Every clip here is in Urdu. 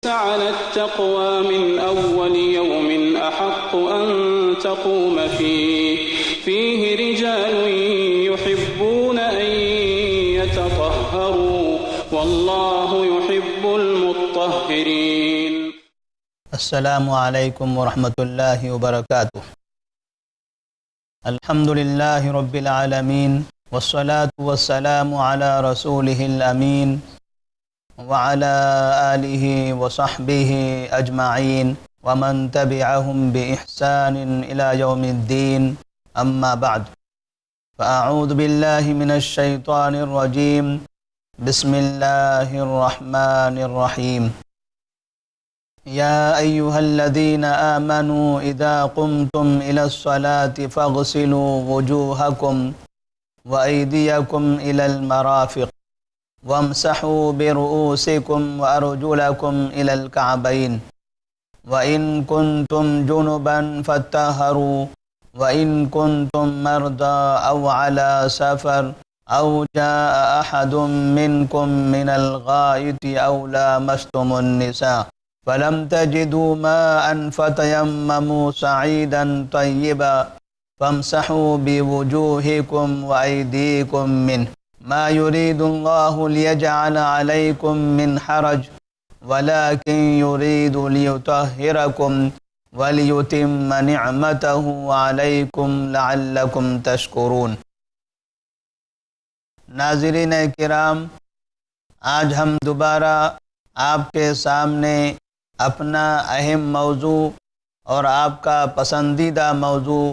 على التقوى من أول يوم أحق أن تقوم فيه رجال يحبون أن يتطهروا والله يحب المطهرين. السلام علیکم ورحمۃ اللہ وبرکاتہ. الحمد للہ رب العالمین والصلاة والسلام علی رسولہ الامین وعلى آلہ وصحبہ اجمعین ومن تبعہم بإحسان الى یوم الدین. اما بعد فاعوذ باللہ من الشیطان الرجیم. بسم اللہ الرحمن الرحیم. یا ایہا الذین آمنوا اذا قمتم الى الصلاة فاغسلوا وجوہکم وایدیکم الى المرافق وامسحوا برؤوسکم وارجلکم الى الکعبین وإن كنتم جنبا فاطہروا وإن كنتم مرضى أو على سفر أو جاء أحد منكم من الغائط أو لامستم النساء فلم تجدوا ماء فتيمموا صعيدا طيبا فامسحوا بوجوهكم وأيديكم منه ما يريد الله ليجعل عليكم من حرج ولكن يريد ليطهركم وَلِيُتِمَّ نِعْمَتَهُ عَلَيْكُمْ لَعَلَّكُمْ تَشْكُرُونَ. ناظرین کرام، آج ہم دوبارہ آپ کے سامنے اپنا اہم موضوع اور آپ کا پسندیدہ موضوع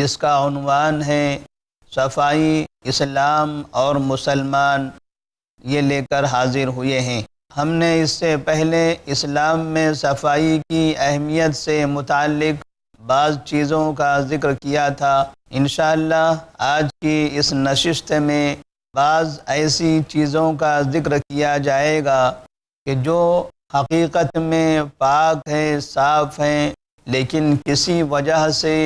جس کا عنوان ہے صفائی، اسلام اور مسلمان، یہ لے کر حاضر ہوئے ہیں. ہم نے اس سے پہلے اسلام میں صفائی کی اہمیت سے متعلق بعض چیزوں کا ذکر کیا تھا. انشاءاللہ آج کی اس نشست میں بعض ایسی چیزوں کا ذکر کیا جائے گا کہ جو حقیقت میں پاک ہیں، صاف ہیں، لیکن کسی وجہ سے،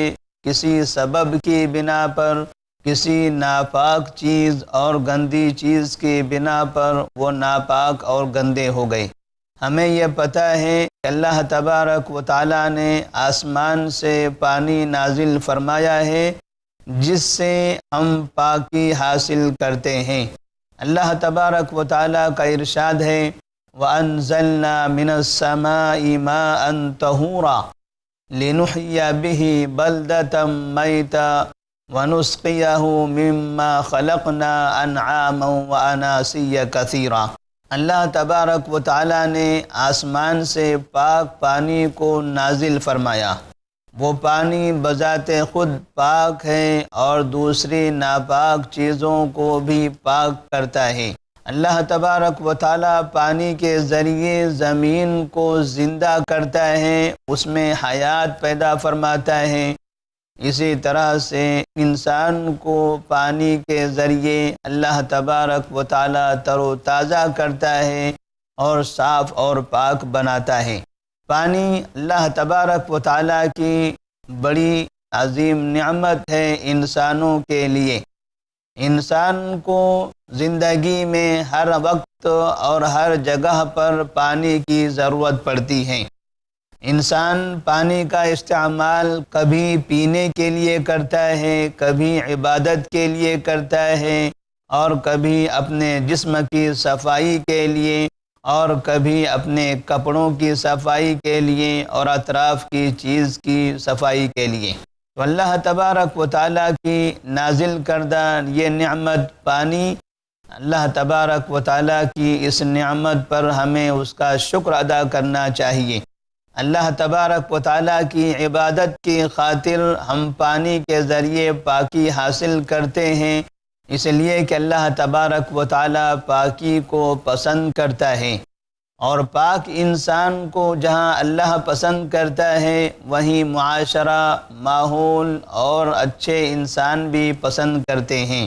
کسی سبب کی بنا پر، کسی ناپاک چیز اور گندی چیز کی بنا پر وہ ناپاک اور گندے ہو گئے. ہمیں یہ پتہ ہے کہ اللہ تبارک و تعالیٰ نے آسمان سے پانی نازل فرمایا ہے جس سے ہم پاکی حاصل کرتے ہیں. اللہ تبارک و تعالیٰ کا ارشاد ہے وَأَنزَلْنَا مِنَ السَّمَاءِ مَاءً طَهُورًا لِنُحْيِيَ بِهِ بَلْدَةً مَيْتًا وَنُسْقِيَهُ مِمَّا خَلَقْنَا أَنْعَامًا وَأَنَاسِيَّ كَثِيرًا. اللہ تبارک و تعالیٰ نے آسمان سے پاک پانی کو نازل فرمایا. وہ پانی بذات خود پاک ہے اور دوسری ناپاک چیزوں کو بھی پاک کرتا ہے. اللہ تبارک و تعالیٰ پانی کے ذریعے زمین کو زندہ کرتا ہے، اس میں حیات پیدا فرماتا ہے. اسی طرح سے انسان کو پانی کے ذریعے اللہ تبارک و تعالیٰ تر و تازہ کرتا ہے اور صاف اور پاک بناتا ہے. پانی اللہ تبارک و تعالیٰ کی بڑی عظیم نعمت ہے انسانوں کے لیے. انسان کو زندگی میں ہر وقت اور ہر جگہ پر پانی کی ضرورت پڑتی ہے. انسان پانی کا استعمال کبھی پینے کے لیے کرتا ہے، کبھی عبادت کے لیے کرتا ہے، اور کبھی اپنے جسم کی صفائی کے لیے، اور کبھی اپنے کپڑوں کی صفائی کے لیے، اور اطراف کی چیز کی صفائی کے لیے. تو اللہ تبارک و تعالیٰ کی نازل کردہ یہ نعمت پانی، اللہ تبارک و تعالیٰ کی اس نعمت پر ہمیں اس کا شکر ادا کرنا چاہیے. اللہ تبارک و تعالیٰ کی عبادت کی خاطر ہم پانی کے ذریعے پاکی حاصل کرتے ہیں، اس لیے کہ اللہ تبارک و تعالیٰ پاکی کو پسند کرتا ہے. اور پاک انسان کو جہاں اللہ پسند کرتا ہے وہیں معاشرہ، ماحول اور اچھے انسان بھی پسند کرتے ہیں.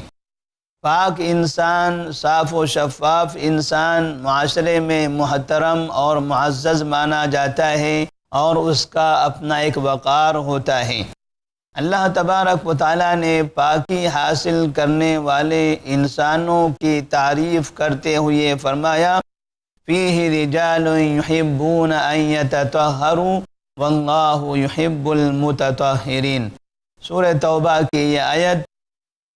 پاک انسان، صاف و شفاف انسان معاشرے میں محترم اور معزز مانا جاتا ہے اور اس کا اپنا ایک وقار ہوتا ہے. اللہ تبارک و تعالیٰ نے پاکی حاصل کرنے والے انسانوں کی تعریف کرتے ہوئے فرمایا فیہ رجال یحبون ان یتطہروا واللہ یحب المتطہرین۔ سورہ توبہ کی یہ آیت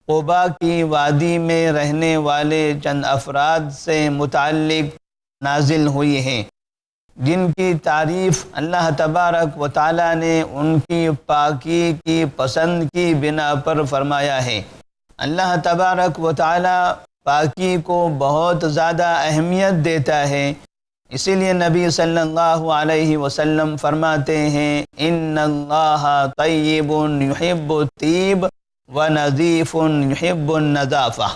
قباء کی وادی میں رہنے والے چند افراد سے متعلق نازل ہوئی ہے، جن کی تعریف اللہ تبارک و تعالیٰ نے ان کی پاکی کی پسند کی بنا پر فرمایا ہے۔ اللہ تبارک و تعالیٰ پاکی کو بہت زیادہ اہمیت دیتا ہے، اسی لیے نبی صلی اللہ علیہ وسلم فرماتے ہیں ان اللہ طیب یحب الطیب ونظیف یحب النظافہ۔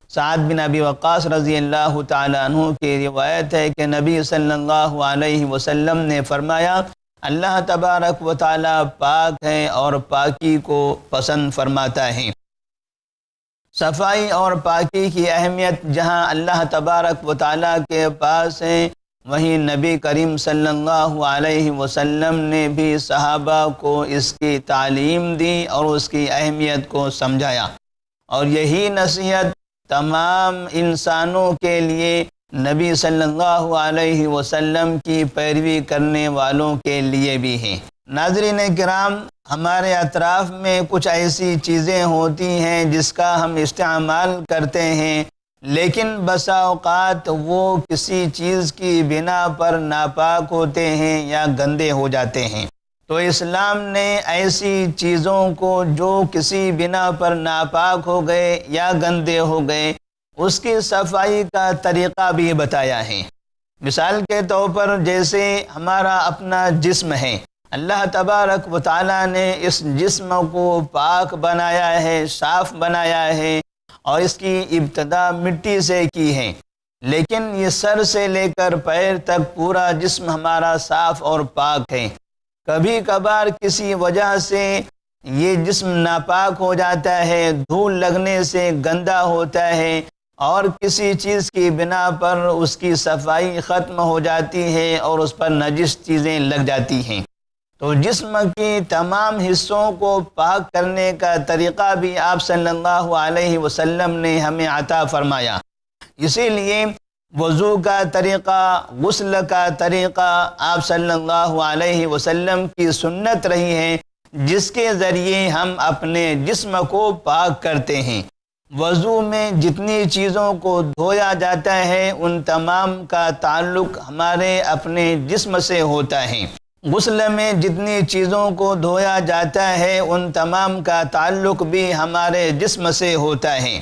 سعد بن ابی وقاص رضی اللہ تعالیٰ عنہ کی روایت ہے کہ نبی صلی اللہ علیہ وسلم نے فرمایا اللہ تبارک و تعالیٰ پاک ہے اور پاکی کو پسند فرماتا ہے۔ صفائی اور پاکی کی اہمیت جہاں اللہ تبارک و تعالیٰ کے پاس ہے، وہیں نبی کریم صلی اللہ علیہ وسلم نے بھی صحابہ کو اس کی تعلیم دی اور اس کی اہمیت کو سمجھایا، اور یہی نصیحت تمام انسانوں کے لیے نبی صلی اللہ علیہ وسلم کی پیروی کرنے والوں کے لیے بھی ہے۔ ناظرین کرام، ہمارے اطراف میں کچھ ایسی چیزیں ہوتی ہیں جس کا ہم استعمال کرتے ہیں، لیکن بسا اوقات وہ کسی چیز کی بنا پر ناپاک ہوتے ہیں یا گندے ہو جاتے ہیں۔ تو اسلام نے ایسی چیزوں کو جو کسی بنا پر ناپاک ہو گئے یا گندے ہو گئے، اس کی صفائی کا طریقہ بھی بتایا ہے۔ مثال کے طور پر جیسے ہمارا اپنا جسم ہے، اللہ تبارک و تعالیٰ نے اس جسم کو پاک بنایا ہے، صاف بنایا ہے، اور اس کی ابتدا مٹی سے کی ہے، لیکن یہ سر سے لے کر پیر تک پورا جسم ہمارا صاف اور پاک ہے۔ کبھی کبھار کسی وجہ سے یہ جسم ناپاک ہو جاتا ہے، دھول لگنے سے گندا ہوتا ہے، اور کسی چیز کی بنا پر اس کی صفائی ختم ہو جاتی ہے اور اس پر نجس چیزیں لگ جاتی ہیں۔ تو جسم کی تمام حصوں کو پاک کرنے کا طریقہ بھی آپ صلی اللہ علیہ وسلم نے ہمیں عطا فرمایا۔ اسی لیے وضو کا طریقہ، غسل کا طریقہ آپ صلی اللہ علیہ وسلم کی سنت رہی ہے، جس کے ذریعے ہم اپنے جسم کو پاک کرتے ہیں۔ وضو میں جتنی چیزوں کو دھویا جاتا ہے ان تمام کا تعلق ہمارے اپنے جسم سے ہوتا ہے۔ غسل میں جتنی چیزوں کو دھویا جاتا ہے ان تمام کا تعلق بھی ہمارے جسم سے ہوتا ہے۔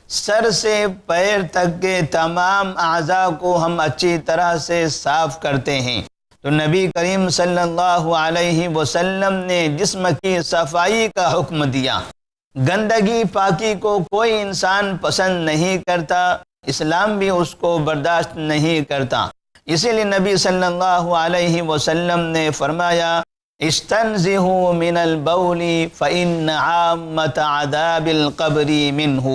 سر سے پیر تک کے تمام اعضاء کو ہم اچھی طرح سے صاف کرتے ہیں۔ تو نبی کریم صلی اللہ علیہ وسلم نے جسم کی صفائی کا حکم دیا۔ گندگی پاکی کو کوئی انسان پسند نہیں کرتا، اسلام بھی اس کو برداشت نہیں کرتا، اسی لیے نبی صلی اللہ علیہ وسلم نے فرمایا استنزہوا من البول فإن عامة عذاب القبر منہ،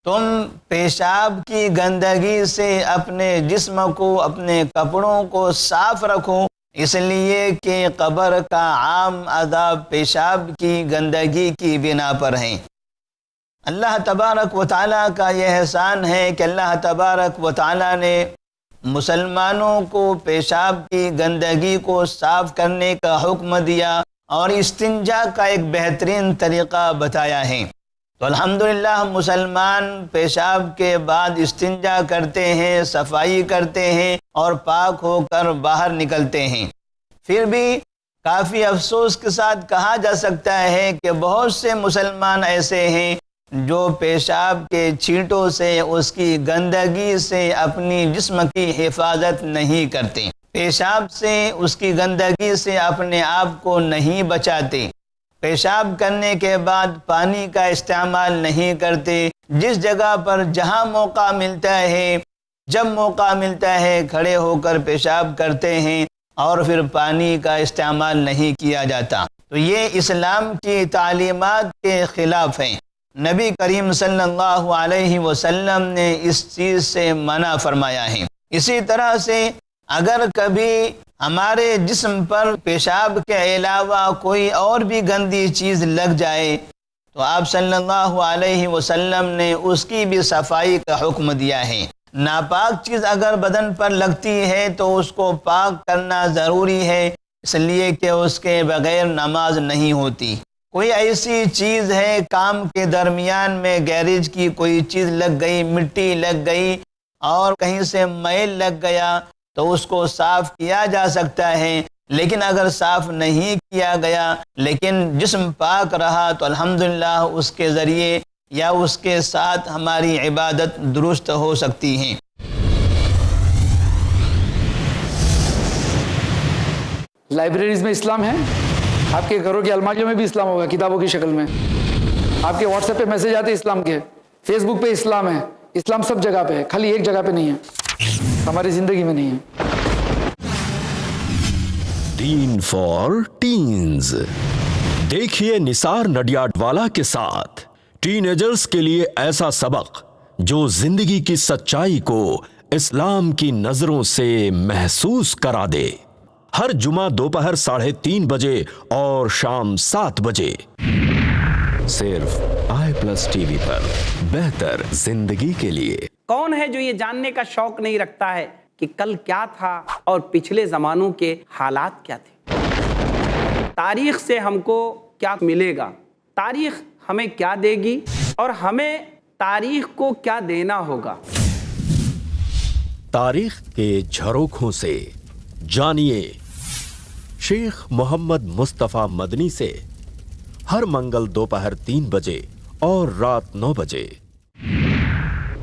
تم پیشاب کی گندگی سے اپنے جسم کو، اپنے کپڑوں کو صاف رکھو، اس لیے کہ قبر کا عام عذاب پیشاب کی گندگی کی بنا پر ہیں۔ اللہ تبارک و تعالیٰ کا یہ احسان ہے کہ اللہ تبارک و تعالیٰ نے مسلمانوں کو پیشاب کی گندگی کو صاف کرنے کا حکم دیا اور استنجا کا ایک بہترین طریقہ بتایا ہے۔ تو الحمدللہ مسلمان پیشاب کے بعد استنجا کرتے ہیں، صفائی کرتے ہیں اور پاک ہو کر باہر نکلتے ہیں۔ پھر بھی کافی افسوس کے ساتھ کہا جا سکتا ہے کہ بہت سے مسلمان ایسے ہیں جو پیشاب کے چھینٹوں سے، اس کی گندگی سے اپنی جسم کی حفاظت نہیں کرتے، پیشاب سے، اس کی گندگی سے اپنے آپ کو نہیں بچاتے، پیشاب کرنے کے بعد پانی کا استعمال نہیں کرتے، جس جگہ پر جہاں موقع ملتا ہے، جب موقع ملتا ہے کھڑے ہو کر پیشاب کرتے ہیں اور پھر پانی کا استعمال نہیں کیا جاتا۔ تو یہ اسلام کی تعلیمات کے خلاف ہیں۔ نبی کریم صلی اللہ علیہ وسلم نے اس چیز سے منع فرمایا ہے۔ اسی طرح سے اگر کبھی ہمارے جسم پر پیشاب کے علاوہ کوئی اور بھی گندی چیز لگ جائے تو آپ صلی اللہ علیہ وسلم نے اس کی بھی صفائی کا حکم دیا ہے۔ ناپاک چیز اگر بدن پر لگتی ہے تو اس کو پاک کرنا ضروری ہے، اس لیے کہ اس کے بغیر نماز نہیں ہوتی۔ کوئی ایسی چیز ہے کام کے درمیان میں گیریج کی کوئی چیز لگ گئی، مٹی لگ گئی اور کہیں سے میل لگ گیا تو اس کو صاف کیا جا سکتا ہے، لیکن اگر صاف نہیں کیا گیا لیکن جسم پاک رہا تو الحمدللہ اس کے ذریعے یا اس کے ساتھ ہماری عبادت درست ہو سکتی ہے۔ لائبریریز میں اسلام ہے، آپ کے گھروں کی الماریوں میں بھی اسلام ہوگا کتابوں کی شکل میں، آپ کے واٹس ایپ پہ میسج آتے اسلام کے، فیس بک پہ اسلام ہے، اسلام سب جگہ پہ ہے، خالی ایک جگہ پہ نہیں ہے، ہماری زندگی میں نہیں ہے۔ دین فار ٹینز، دیکھیے نثار نڈیاڈوالا کے ساتھ ٹین ایجرز کے لیے ایسا سبق جو زندگی کی سچائی کو اسلام کی نظروں سے محسوس کرا دے، ہر جمعہ دوپہر 3:30 بجے اور شام 7 بجے صرف i+TV پر، بہتر زندگی کے لیے۔ کون ہے جو یہ جاننے کا شوق نہیں رکھتا ہے کہ کل کیا تھا اور پچھلے زمانوں کے حالات کیا تھے؟ تاریخ سے ہم کو کیا ملے گا، تاریخ ہمیں کیا دے گی اور ہمیں تاریخ کو کیا دینا ہوگا۔ تاریخ کے جھروکھوں سے جانیے شیخ محمد مصطفیٰ مدنی سے، ہر منگل دوپہر 3 بجے اور رات 9 بجے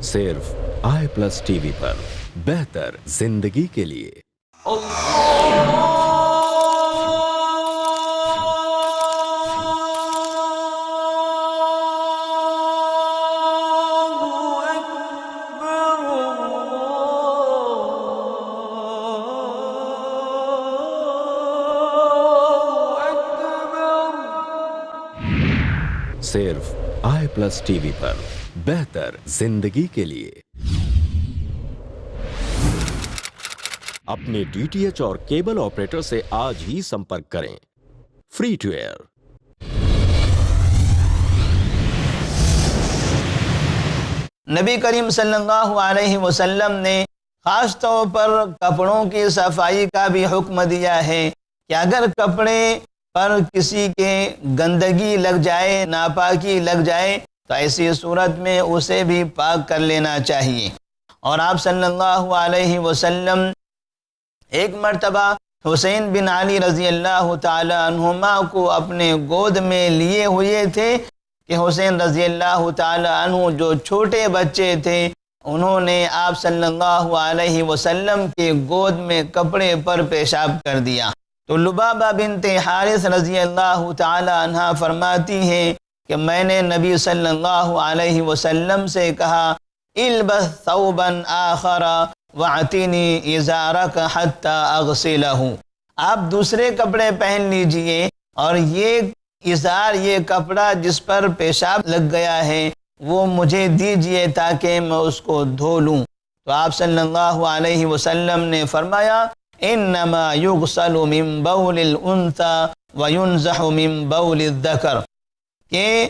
صرف i+TV پر، بہتر زندگی کے لیے۔ صرف i+TV پر، بہتر زندگی کے لیے۔ اپنے DTH اور کیبل آپریٹر سے آج ہی سمپرک کریں۔ Free to air. نبی کریم صلی اللہ علیہ وسلم نے خاص طور پر کپڑوں کی صفائی کا بھی حکم دیا ہے کہ اگر کپڑے پر کسی کے گندگی لگ جائے، ناپاکی لگ جائے تو ایسی صورت میں اسے بھی پاک کر لینا چاہیے۔ اور آپ صلی اللہ علیہ وسلم ایک مرتبہ حسین بن علی رضی اللہ تعالی عنہما کو اپنے گود میں لیے ہوئے تھے کہ حسین رضی اللہ تعالی عنہ جو چھوٹے بچے تھے انہوں نے آپ صلی اللہ علیہ وسلم کے گود میں کپڑے پر پیشاب کر دیا۔ تو لبابہ بنت حارث رضی اللہ تعالی عنہ فرماتی ہیں کہ میں نے نبی صلی اللہ علیہ وسلم سے کہا البس ثوبا آخر واعطنی ازارک حتی اغسلہ، آپ دوسرے کپڑے پہن لیجئے اور یہ ازار، یہ کپڑا جس پر پیشاب لگ گیا ہے وہ مجھے دیجئے تاکہ میں اس کو دھو لوں۔ تو آپ صلی اللہ علیہ وسلم نے فرمایا انما یغسل من بول الانثى وینزح من بول الذکر، کہ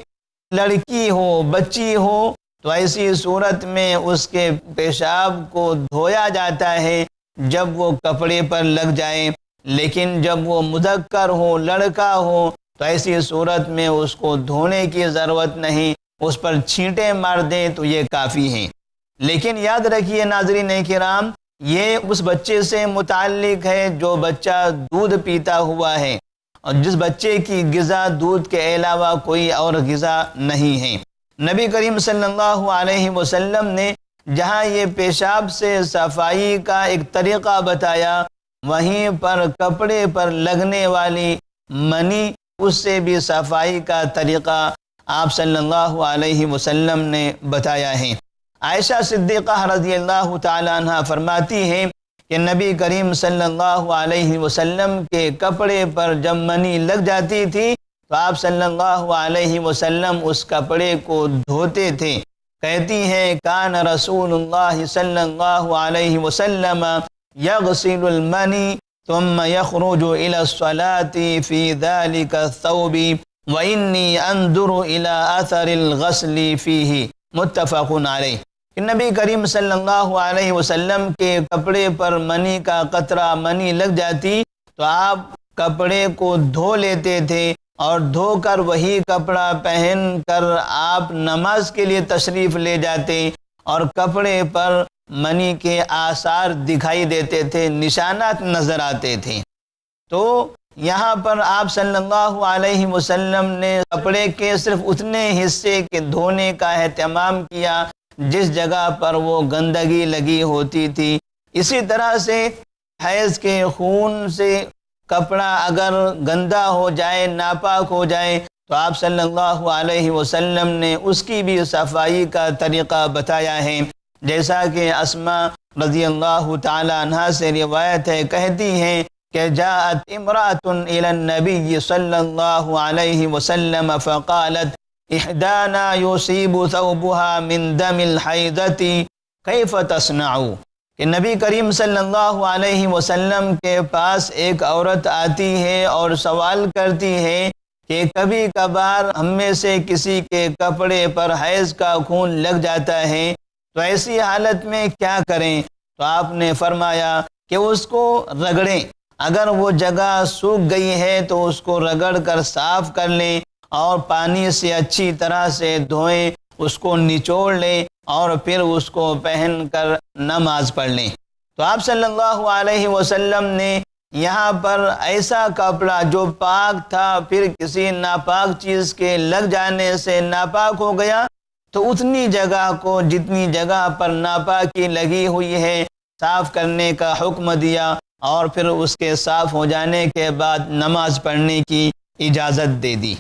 لڑکی ہو، بچی ہو تو ایسی صورت میں اس کے پیشاب کو دھویا جاتا ہے جب وہ کپڑے پر لگ جائے، لیکن جب وہ مذکر ہو، لڑکا ہو تو ایسی صورت میں اس کو دھونے کی ضرورت نہیں، اس پر چھینٹے مار دیں تو یہ کافی ہیں۔ لیکن یاد رکھیے ناظرین کرام، یہ اس بچے سے متعلق ہے جو بچہ دودھ پیتا ہوا ہے اور جس بچے کی غذا دودھ کے علاوہ کوئی اور غذا نہیں ہے۔ نبی کریم صلی اللہ علیہ وسلم نے جہاں یہ پیشاب سے صفائی کا ایک طریقہ بتایا، وہیں پر کپڑے پر لگنے والی منی، اس سے بھی صفائی کا طریقہ آپ صلی اللہ علیہ وسلم نے بتایا ہے۔ عائشہ صدیقہ رضی اللہ تعالیٰ عنہ فرماتی ہیں کہ نبی کریم صلی اللہ علیہ وسلم کے کپڑے پر جب منی لگ جاتی تھی تو آپ صلی اللہ علیہ وسلم اس کپڑے کو دھوتے تھے۔ کہتی ہیں کان رسول اللہ صلی اللہ علیہ وسلم یغسل المنی ثم یخرج الى الصلاة فی ذلك الثوب وانی انظر الى اثر الغسل فیہ، متفق علیہ، کہ نبی کریم صلی اللہ علیہ وسلم کے کپڑے پر منی کا قطرہ منی لگ جاتی تو آپ کپڑے کو دھو لیتے تھے اور دھو کر وہی کپڑا پہن کر آپ نماز کے لیے تشریف لے جاتے اور کپڑے پر منی کے آثار دکھائی دیتے تھے، نشانات نظر آتے تھے۔ تو یہاں پر آپ صلی اللہ علیہ وسلم نے کپڑے کے صرف اتنے حصے کے دھونے کا اہتمام کیا جس جگہ پر وہ گندگی لگی ہوتی تھی۔ اسی طرح سے حیض کے خون سے کپڑا اگر گندا ہو جائے، ناپاک ہو جائے، تو آپ صلی اللہ علیہ وسلم نے اس کی بھی صفائی کا طریقہ بتایا ہے، جیسا کہ اسماء رضی اللہ تعالی عنہا سے روایت ہے، کہتی ہیں کہ جاءت امرأة الى النبی صلی اللہ علیہ وسلم فقالت احدانا یصیب ثوبها من دم الحیضۃ کیف تصنع، کہ نبی کریم صلی اللہ علیہ وسلم کے پاس ایک عورت آتی ہے اور سوال کرتی ہے کہ کبھی کبھار ہم میں سے کسی کے کپڑے پر حیض کا خون لگ جاتا ہے، تو ایسی حالت میں کیا کریں؟ تو آپ نے فرمایا کہ اس کو رگڑیں، اگر وہ جگہ سوکھ گئی ہے تو اس کو رگڑ کر صاف کر لیں اور پانی سے اچھی طرح سے دھوئیں، اس کو نچوڑ لیں اور پھر اس کو پہن کر نماز پڑھ لیں۔ تو آپ صلی اللہ علیہ وسلم نے یہاں پر ایسا کپڑا جو پاک تھا پھر کسی ناپاک چیز کے لگ جانے سے ناپاک ہو گیا، تو اتنی جگہ کو جتنی جگہ پر ناپاکی لگی ہوئی ہے صاف کرنے کا حکم دیا اور پھر اس کے صاف ہو جانے کے بعد نماز پڑھنے کی اجازت دے دی۔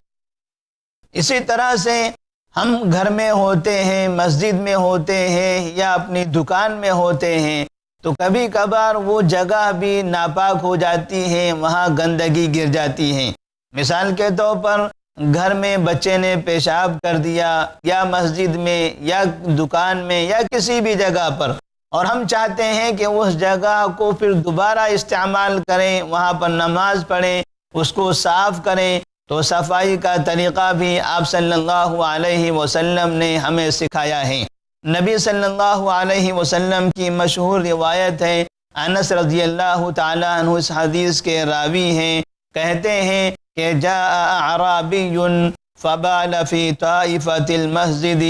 اسی طرح سے ہم گھر میں ہوتے ہیں، مسجد میں ہوتے ہیں یا اپنی دکان میں ہوتے ہیں، تو کبھی کبھار وہ جگہ بھی ناپاک ہو جاتی ہے، وہاں گندگی گر جاتی ہے۔ مثال کے طور پر گھر میں بچے نے پیشاب کر دیا یا مسجد میں یا دکان میں یا کسی بھی جگہ پر، اور ہم چاہتے ہیں کہ اس جگہ کو پھر دوبارہ استعمال کریں، وہاں پر نماز پڑھیں، اس کو صاف کریں، تو صفائی کا طریقہ بھی آپ صلی اللہ علیہ وسلم نے ہمیں سکھایا ہے۔ نبی صلی اللہ علیہ وسلم کی مشہور روایت ہے، انس رضی اللہ تعالی عنہ اس حدیث کے راوی ہیں، کہتے ہیں کہ جاء اعرابی فبال فی طائفۃ المسجد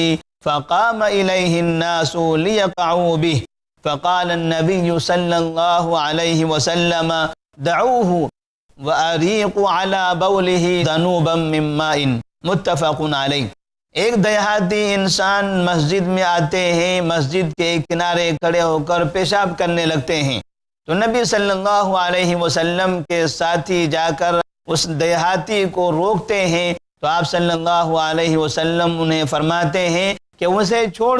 فقام الیہ الناس لیقعوا به فقال النبی صلی اللہ علیہ وسلم دعوه وَأَرِيقُ عَلَى بَوْلِهِ ذَنُوبًا مِّن مَّاءٍ متفق علیہ۔ ایک دیہاتی انسان مسجد میں آتے ہیں، مسجد کے کنارے کھڑے ہو کر پیشاب کرنے لگتے ہیں، تو نبی صلی اللہ علیہ وسلم کے ساتھی جا کر اس دیہاتی کو روکتے ہیں، تو آپ صلی اللہ علیہ وسلم انہیں فرماتے ہیں کہ اسے چھوڑ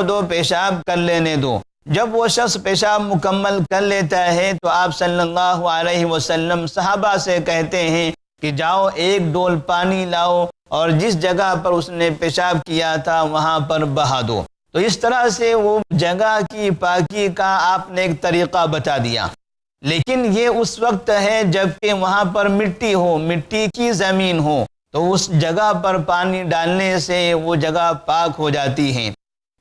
دو، پیشاب کر لینے دو۔ جب وہ شخص پیشاب مکمل کر لیتا ہے تو آپ صلی اللہ علیہ وسلم صحابہ سے کہتے ہیں کہ جاؤ ایک ڈول پانی لاؤ اور جس جگہ پر اس نے پیشاب کیا تھا وہاں پر بہا دو۔ تو اس طرح سے وہ جگہ کی پاکی کا آپ نے ایک طریقہ بتا دیا، لیکن یہ اس وقت ہے جب کہ وہاں پر مٹی ہو، مٹی کی زمین ہو، تو اس جگہ پر پانی ڈالنے سے وہ جگہ پاک ہو جاتی ہے۔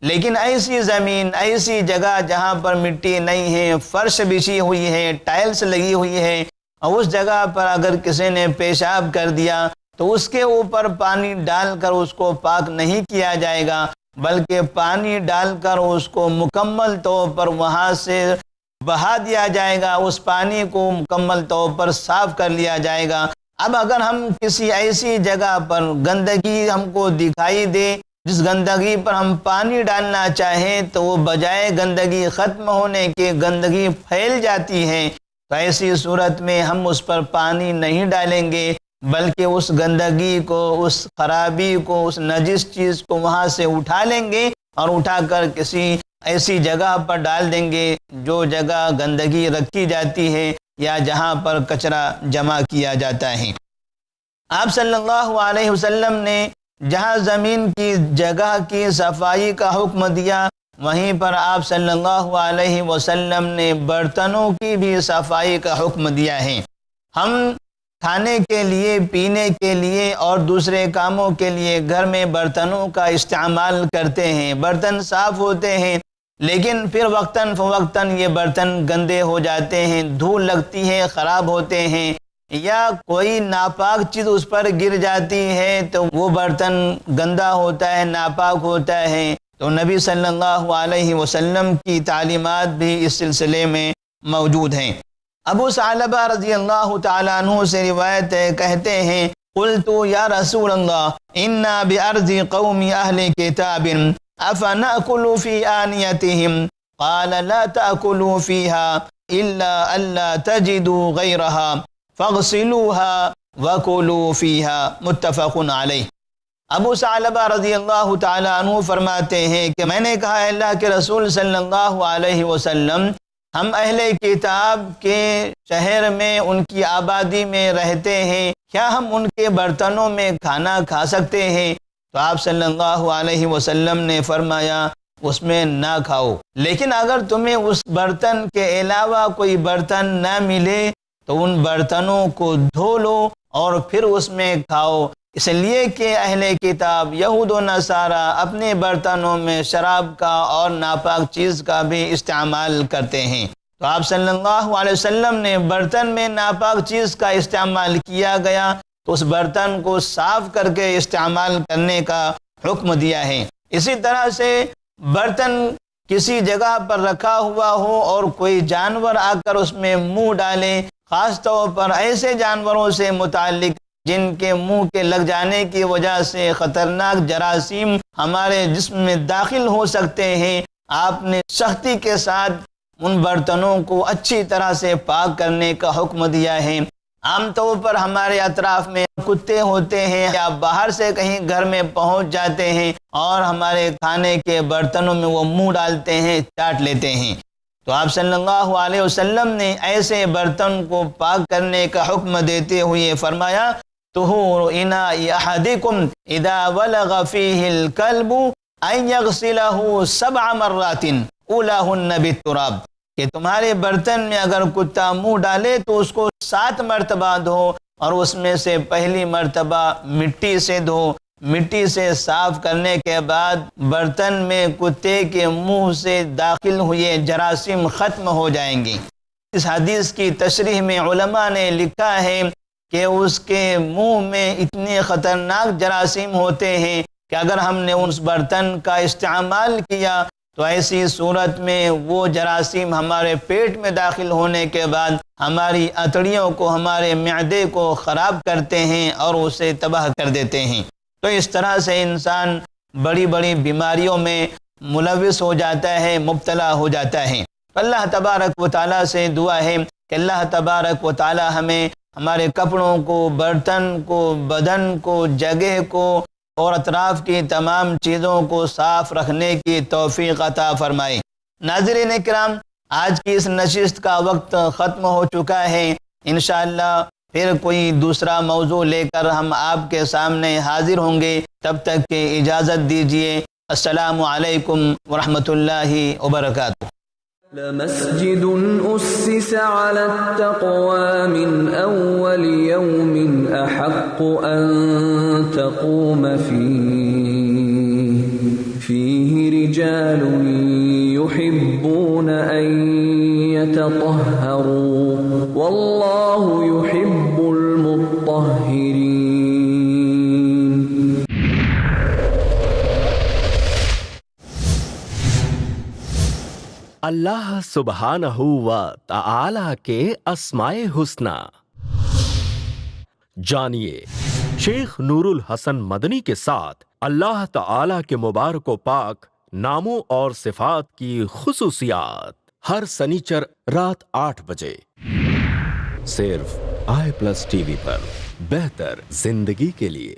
لیکن ایسی زمین، ایسی جگہ جہاں پر مٹی نہیں ہے، فرش بچھی ہوئی ہے، ٹائلز لگی ہوئی ہے، اور اس جگہ پر اگر کسی نے پیشاب کر دیا تو اس کے اوپر پانی ڈال کر اس کو پاک نہیں کیا جائے گا، بلکہ پانی ڈال کر اس کو مکمل طور پر وہاں سے بہا دیا جائے گا، اس پانی کو مکمل طور پر صاف کر لیا جائے گا۔ اب اگر ہم کسی ایسی جگہ پر گندگی ہم کو دکھائی دے جس گندگی پر ہم پانی ڈالنا چاہیں تو وہ بجائے گندگی ختم ہونے کے گندگی پھیل جاتی ہے، تو ایسی صورت میں ہم اس پر پانی نہیں ڈالیں گے، بلکہ اس گندگی کو، اس خرابی کو، اس نجس چیز کو وہاں سے اٹھا لیں گے اور اٹھا کر کسی ایسی جگہ پر ڈال دیں گے جو جگہ گندگی رکھی جاتی ہے یا جہاں پر کچرا جمع کیا جاتا ہے۔ آپ صلی اللہ علیہ وسلم نے جہاں زمین کی جگہ کی صفائی کا حکم دیا، وہیں پر آپ صلی اللہ علیہ وسلم نے برتنوں کی بھی صفائی کا حکم دیا ہے۔ ہم کھانے کے لیے، پینے کے لیے اور دوسرے کاموں کے لیے گھر میں برتنوں کا استعمال کرتے ہیں، برتن صاف ہوتے ہیں، لیکن پھر وقتاً فوقتاً یہ برتن گندے ہو جاتے ہیں، دھول لگتی ہے، خراب ہوتے ہیں، یا کوئی ناپاک چیز اس پر گر جاتی ہے تو وہ برتن گندا ہوتا ہے، ناپاک ہوتا ہے۔ تو نبی صلی اللہ علیہ وسلم کی تعلیمات بھی اس سلسلے میں موجود ہیں۔ ابو ثعلبہ رضی اللہ تعالیٰ عنہ سے روایت ہے، کہتے ہیں قلت یا رسول اللہ انا بارض قوم اہل کتاب افنأکل فی آنیتہم قال لا تأکلوا فیہا الا الا تجدوا غیرہا فاغسلوها وکلوا فیہا، متفق علیہ۔ ابو ثعلبہ رضی اللہ تعالیٰ عنہ فرماتے ہیں کہ میں نے کہا اللہ کے رسول صلی اللہ علیہ وسلم، ہم اہل کتاب کے شہر میں ان کی آبادی میں رہتے ہیں، کیا ہم ان کے برتنوں میں کھانا کھا سکتے ہیں؟ تو آپ صلی اللہ علیہ وسلم نے فرمایا اس میں نہ کھاؤ، لیکن اگر تمہیں اس برتن کے علاوہ کوئی برتن نہ ملے تو ان برتنوں کو دھو لو اور پھر اس میں کھاؤ، اس لیے کہ اہل کتاب یہود و نصارہ اپنے برتنوں میں شراب کا اور ناپاک چیز کا بھی استعمال کرتے ہیں۔ تو آپ صلی اللہ علیہ وسلم نے برتن میں ناپاک چیز کا استعمال کیا گیا تو اس برتن کو صاف کر کے استعمال کرنے کا حکم دیا ہے۔ اسی طرح سے برتن کسی جگہ پر رکھا ہوا ہو اور کوئی جانور آ کر اس میں منہ ڈالے، خاص طور پر ایسے جانوروں سے متعلق جن کے منہ کے لگ جانے کی وجہ سے خطرناک جراثیم ہمارے جسم میں داخل ہو سکتے ہیں، آپ نے سختی کے ساتھ ان برتنوں کو اچھی طرح سے پاک کرنے کا حکم دیا ہے۔ عام طور پر ہمارے اطراف میں کتے ہوتے ہیں یا باہر سے کہیں گھر میں پہنچ جاتے ہیں اور ہمارے کھانے کے برتنوں میں وہ منہ ڈالتے ہیں، چاٹ لیتے ہیں۔ تو آپ صلی اللہ علیہ وسلم نے ایسے برتن کو پاک کرنے کا حکم دیتے ہوئے فرمایا طہور اناء احدکم اذا ولغ فیہ الکلب ان یغسلہ 7 مرات اولاہن بالتراب، کہ تمہارے برتن میں اگر کتا منہ ڈالے تو اس کو 7 مرتبہ دھو اور اس میں سے پہلی مرتبہ مٹی سے دھو، مٹی سے صاف کرنے کے بعد برتن میں کتے کے منہ سے داخل ہوئے جراثیم ختم ہو جائیں گے۔ اس حدیث کی تشریح میں علماء نے لکھا ہے کہ اس کے منہ میں اتنے خطرناک جراثیم ہوتے ہیں کہ اگر ہم نے اس برتن کا استعمال کیا تو ایسی صورت میں وہ جراثیم ہمارے پیٹ میں داخل ہونے کے بعد ہماری اتڑیوں کو، ہمارے معدے کو خراب کرتے ہیں اور اسے تباہ کر دیتے ہیں۔ تو اس طرح سے انسان بڑی بڑی بیماریوں میں ملوث ہو جاتا ہے، مبتلا ہو جاتا ہے۔ اللہ تبارک و تعالیٰ سے دعا ہے کہ اللہ تبارک و تعالیٰ ہمیں ہمارے کپڑوں کو، برتن کو، بدن کو، جگہ کو اور اطراف کی تمام چیزوں کو صاف رکھنے کی توفیق عطا فرمائے۔ ناظرین کرام، آج کی اس نشست کا وقت ختم ہو چکا ہے۔ انشاءاللہ پھر کوئی دوسرا موضوع لے کر ہم آپ کے سامنے حاضر ہوں گے، تب تک کی اجازت دیجیے۔ السلام علیکم ورحمۃ اللہ وبرکاتہ۔ لمسجد أسس على التقوى من أول يوم أحق أن تقوم فيه رجال يحبون أن يتطهروا والله يحب المطهرين۔ اللہ سبحانہ و تعالی کے اسماء حسنی جانیے شیخ نور الحسن مدنی کے ساتھ اللہ تعالی کے مبارک و پاک ناموں اور صفات کی خصوصیات، ہر سنیچر رات 8 بجے صرف i+ TV پر، بہتر زندگی کے لیے۔